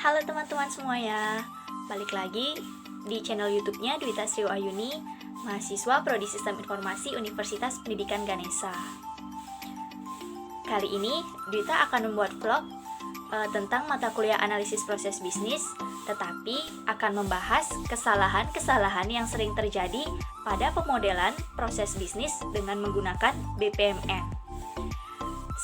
Halo teman-teman semuanya, balik lagi di channel YouTube-nya Dwita Sriwayuni, mahasiswa Prodi Sistem Informasi Universitas Pendidikan Ganesha. Kali ini Dwita akan membuat vlog tentang mata kuliah analisis proses bisnis, tetapi akan membahas kesalahan-kesalahan yang sering terjadi pada pemodelan proses bisnis dengan menggunakan BPMN.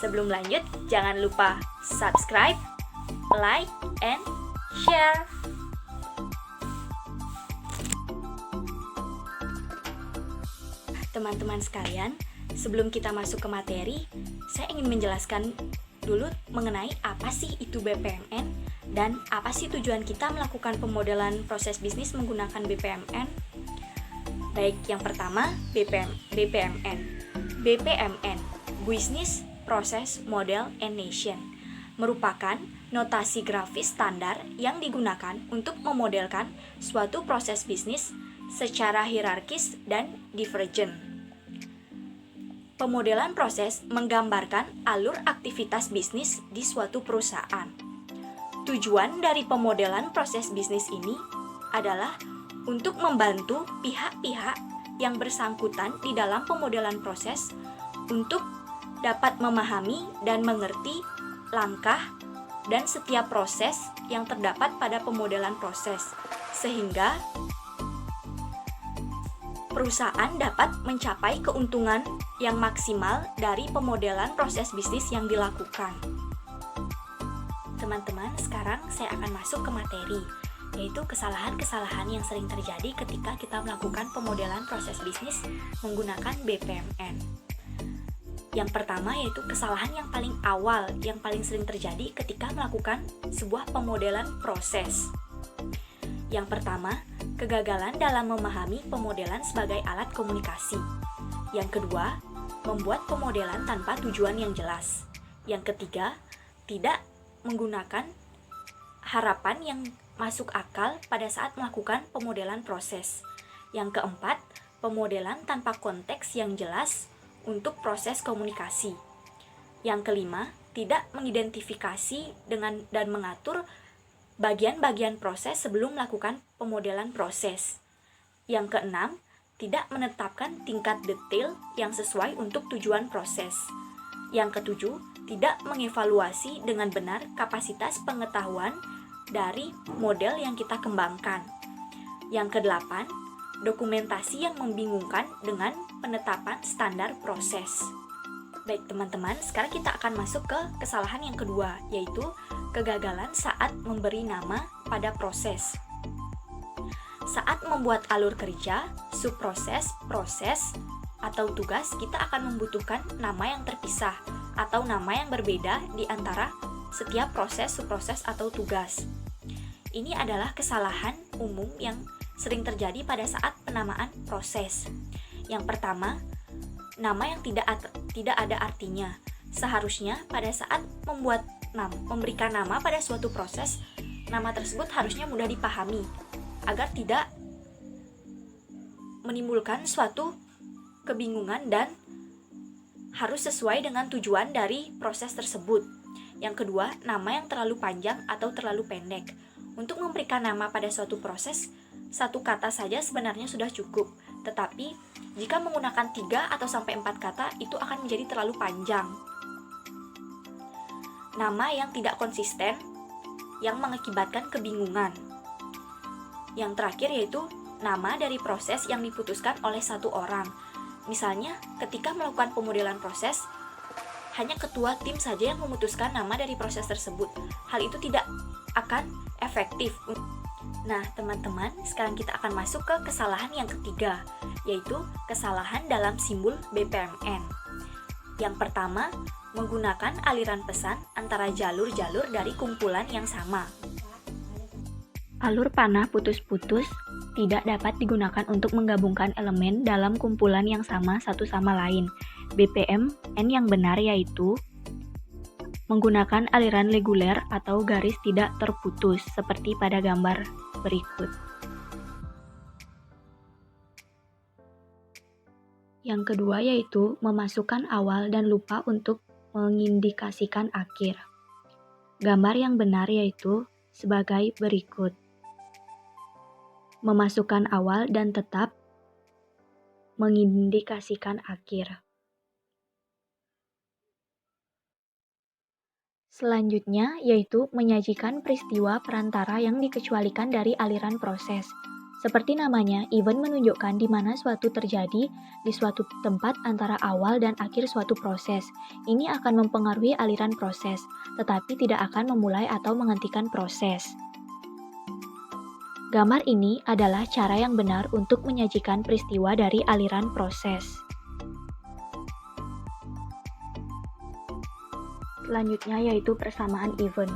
Sebelum lanjut, jangan lupa subscribe, like, and share. Teman-teman sekalian, sebelum kita masuk ke materi, saya ingin menjelaskan dulu mengenai apa sih itu BPMN dan apa sih tujuan kita melakukan pemodelan proses bisnis menggunakan BPMN. Baik, yang pertama BPMN. BPMN, Business Process Model and Nation, merupakan notasi grafis standar yang digunakan untuk memodelkan suatu proses bisnis secara hierarkis dan divergen. Pemodelan proses menggambarkan alur aktivitas bisnis di suatu perusahaan. Tujuan dari pemodelan proses bisnis ini adalah untuk membantu pihak-pihak yang bersangkutan di dalam pemodelan proses untuk dapat memahami dan mengerti langkah dan setiap proses yang terdapat pada pemodelan proses, sehingga perusahaan dapat mencapai keuntungan yang maksimal dari pemodelan proses bisnis yang dilakukan. Teman-teman, sekarang saya akan masuk ke materi, yaitu kesalahan-kesalahan yang sering terjadi ketika kita melakukan pemodelan proses bisnis menggunakan BPMN. Yang pertama yaitu kesalahan yang paling awal, yang paling sering terjadi ketika melakukan sebuah pemodelan proses. Yang pertama, kegagalan dalam memahami pemodelan sebagai alat komunikasi. Yang kedua, membuat pemodelan tanpa tujuan yang jelas. Yang ketiga, tidak menggunakan harapan yang masuk akal pada saat melakukan pemodelan proses. Yang keempat, pemodelan tanpa konteks yang jelas untuk proses komunikasi. Yang kelima, tidak mengidentifikasi dan mengatur bagian-bagian proses sebelum melakukan pemodelan proses. Yang keenam, tidak menetapkan tingkat detail yang sesuai untuk tujuan proses. Yang ketujuh, tidak mengevaluasi dengan benar kapasitas pengetahuan dari model yang kita kembangkan. Yang kedelapan, dokumentasi yang membingungkan dengan penetapan standar proses. Baik teman-teman, sekarang kita akan masuk ke kesalahan yang kedua, yaitu kegagalan saat memberi nama pada proses. Saat membuat alur kerja, subproses, proses, atau tugas, kita akan membutuhkan nama yang terpisah atau nama yang berbeda di antara setiap proses, subproses, atau tugas. Ini adalah kesalahan umum yang sering terjadi pada saat penamaan proses. Yang pertama, nama yang tidak ada artinya. Seharusnya pada saat memberikan nama pada suatu proses, nama tersebut harusnya mudah dipahami agar tidak menimbulkan suatu kebingungan dan harus sesuai dengan tujuan dari proses tersebut. Yang kedua, nama yang terlalu panjang atau terlalu pendek. Untuk memberikan nama pada suatu proses, satu kata saja sebenarnya sudah cukup. Tetapi, jika menggunakan 3 atau sampai 4 kata, itu akan menjadi terlalu panjang. Nama yang tidak konsisten, yang mengakibatkan kebingungan. Yang terakhir yaitu nama dari proses yang diputuskan oleh satu orang. Misalnya, ketika melakukan pemodelan proses, hanya ketua tim saja yang memutuskan nama dari proses tersebut. Hal itu tidak akan efektif. Nah, teman-teman, sekarang kita akan masuk ke kesalahan yang ketiga, yaitu kesalahan dalam simbol BPMN. Yang pertama, menggunakan aliran pesan antara jalur-jalur dari kumpulan yang sama. Alur panah putus-putus tidak dapat digunakan untuk menggabungkan elemen dalam kumpulan yang sama satu sama lain. BPMN yang benar yaitu menggunakan aliran reguler atau garis tidak terputus, seperti pada gambar berikut. Yang kedua yaitu memasukkan awal dan lupa untuk mengindikasikan akhir. Gambar yang benar yaitu sebagai berikut. Memasukkan awal dan tetap, mengindikasikan akhir. Selanjutnya yaitu menyajikan peristiwa perantara yang dikecualikan dari aliran proses. Seperti namanya, event menunjukkan di mana suatu terjadi di suatu tempat antara awal dan akhir suatu proses. Ini akan mempengaruhi aliran proses, tetapi tidak akan memulai atau menghentikan proses. Gambar ini adalah cara yang benar untuk menyajikan peristiwa dari aliran proses. Selanjutnya yaitu persamaan event.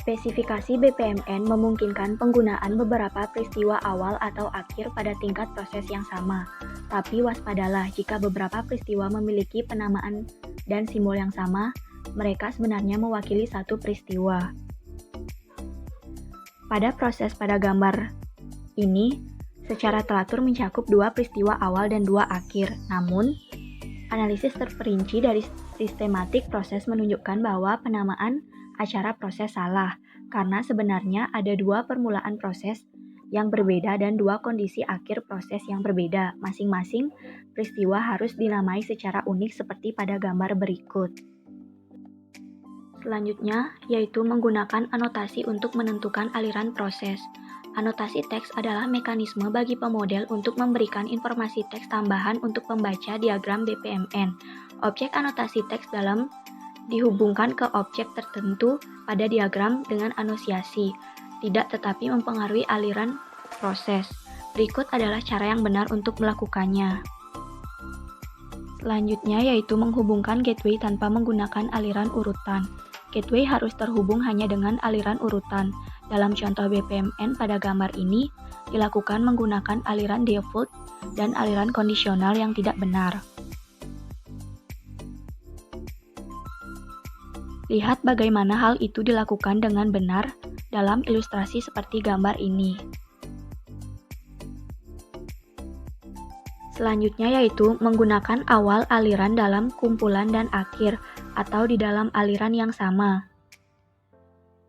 Spesifikasi BPMN memungkinkan penggunaan beberapa peristiwa awal atau akhir pada tingkat proses yang sama. Tapi waspadalah jika beberapa peristiwa memiliki penamaan dan simbol yang sama, mereka sebenarnya mewakili satu peristiwa. Pada proses pada gambar ini, secara teratur mencakup dua peristiwa awal dan dua akhir. Namun, analisis terperinci dari sistematik proses menunjukkan bahwa penamaan acara proses salah, karena sebenarnya ada dua permulaan proses yang berbeda dan dua kondisi akhir proses yang berbeda. Masing-masing peristiwa harus dinamai secara unik seperti pada gambar berikut. Selanjutnya, yaitu menggunakan anotasi untuk menentukan aliran proses. Anotasi teks adalah mekanisme bagi pemodel untuk memberikan informasi teks tambahan untuk pembaca diagram BPMN. Objek anotasi teks dalam dihubungkan ke objek tertentu pada diagram dengan anosiasi, tidak tetapi mempengaruhi aliran proses. Berikut adalah cara yang benar untuk melakukannya. Selanjutnya yaitu menghubungkan gateway tanpa menggunakan aliran urutan. Gateway harus terhubung hanya dengan aliran urutan. Dalam contoh BPMN pada gambar ini, dilakukan menggunakan aliran default dan aliran kondisional yang tidak benar. Lihat bagaimana hal itu dilakukan dengan benar dalam ilustrasi seperti gambar ini. Selanjutnya yaitu menggunakan awal aliran dalam kumpulan dan akhir atau di dalam aliran yang sama.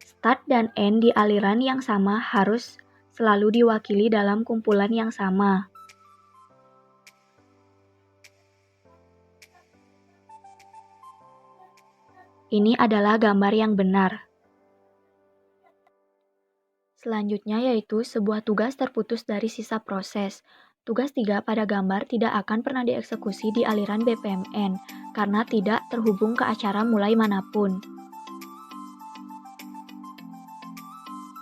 Start dan end di aliran yang sama harus selalu diwakili dalam kumpulan yang sama. Ini adalah gambar yang benar. Selanjutnya yaitu sebuah tugas terputus dari sisa proses. Tugas 3 pada gambar tidak akan pernah dieksekusi di aliran BPMN karena tidak terhubung ke acara mulai manapun.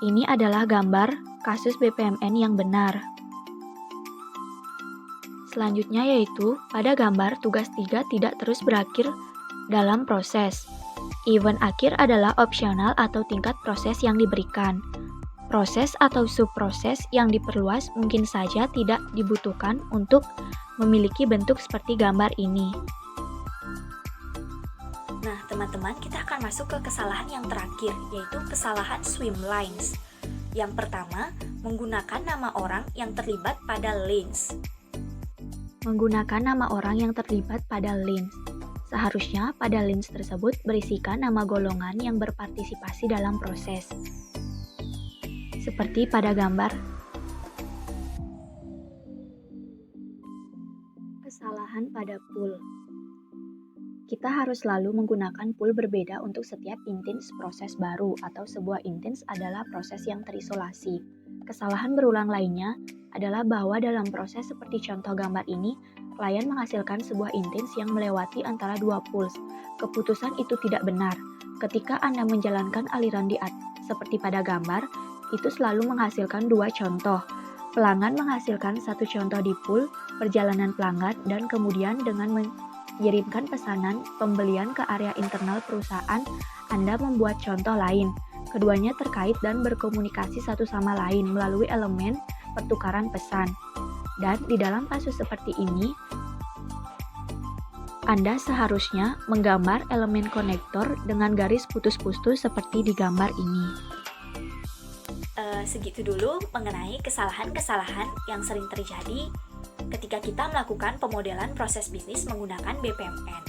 Ini adalah gambar kasus BPMN yang benar. Selanjutnya yaitu pada gambar tugas 3 tidak terus berakhir dalam proses. Event akhir adalah opsional atau tingkat proses yang diberikan. Proses atau subproses yang diperluas mungkin saja tidak dibutuhkan untuk memiliki bentuk seperti gambar ini. Nah, teman-teman, kita akan masuk ke kesalahan yang terakhir, yaitu kesalahan swim lines. Yang pertama, menggunakan nama orang yang terlibat pada lines. Menggunakan nama orang yang terlibat pada lines. Seharusnya pada lines tersebut berisikan nama golongan yang berpartisipasi dalam proses. Seperti pada gambar. Kesalahan pada pool. Kita harus selalu menggunakan pool berbeda untuk setiap instance proses baru atau sebuah instance adalah proses yang terisolasi. Kesalahan berulang lainnya adalah bahwa dalam proses seperti contoh gambar ini, klien menghasilkan sebuah instance yang melewati antara dua pools. Keputusan itu tidak benar. Ketika Anda menjalankan aliran di seperti pada gambar, itu selalu menghasilkan dua contoh. Pelanggan menghasilkan satu contoh di pool perjalanan pelanggan dan kemudian dengan mengirimkan pesanan pembelian ke area internal perusahaan, Anda membuat contoh lain. Keduanya terkait dan berkomunikasi satu sama lain melalui elemen pertukaran pesan. Dan di dalam kasus seperti ini, Anda seharusnya menggambar elemen konektor dengan garis putus-putus seperti di gambar ini. Segitu dulu mengenai kesalahan-kesalahan yang sering terjadi ketika kita melakukan pemodelan proses bisnis menggunakan BPMN.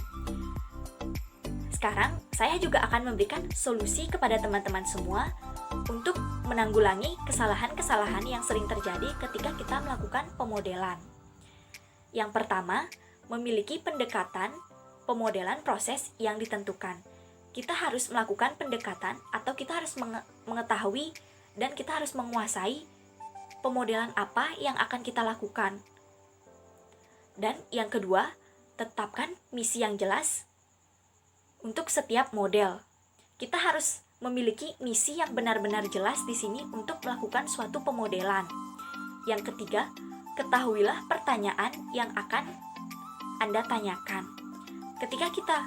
Sekarang, saya juga akan memberikan solusi kepada teman-teman semua untuk menanggulangi kesalahan-kesalahan yang sering terjadi ketika kita melakukan pemodelan. Yang pertama, memiliki pendekatan pemodelan proses yang ditentukan. Kita harus melakukan pendekatan atau kita harus mengetahui dan kita harus menguasai pemodelan apa yang akan kita lakukan. Dan yang kedua, tetapkan misi yang jelas untuk setiap model. Kita harus memiliki misi yang benar-benar jelas di sini untuk melakukan suatu pemodelan. Yang ketiga, ketahuilah pertanyaan yang akan Anda tanyakan. Ketika kita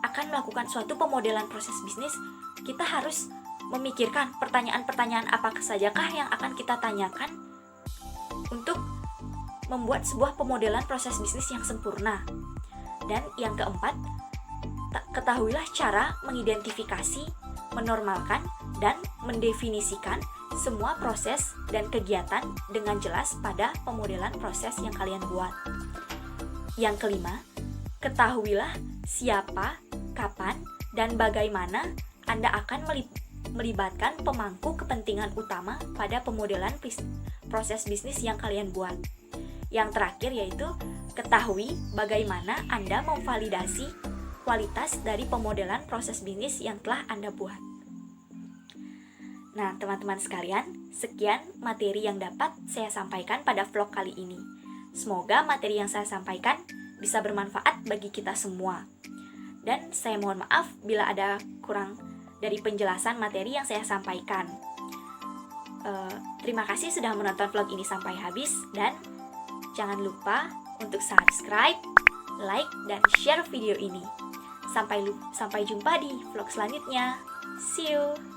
akan melakukan suatu pemodelan proses bisnis, kita harus memikirkan pertanyaan-pertanyaan apakah sajakah yang akan kita tanyakan untuk membuat sebuah pemodelan proses bisnis yang sempurna. Dan yang keempat, ketahuilah cara mengidentifikasi, menormalkan, dan mendefinisikan semua proses dan kegiatan dengan jelas pada pemodelan proses yang kalian buat. Yang kelima, ketahuilah siapa, kapan, dan bagaimana Anda akan melibatkan pemangku kepentingan utama pada pemodelan proses bisnis yang kalian buat. Yang terakhir yaitu, ketahui bagaimana Anda memvalidasi kualitas dari pemodelan proses bisnis yang telah Anda buat. Nah, teman-teman sekalian, sekian materi yang dapat saya sampaikan pada vlog kali ini. Semoga materi yang saya sampaikan bisa bermanfaat bagi kita semua. Dan saya mohon maaf bila ada kurang dari penjelasan materi yang saya sampaikan. Terima kasih sudah menonton vlog ini sampai habis, dan jangan lupa untuk subscribe, like, dan share video ini. Sampai jumpa di vlog selanjutnya. See you!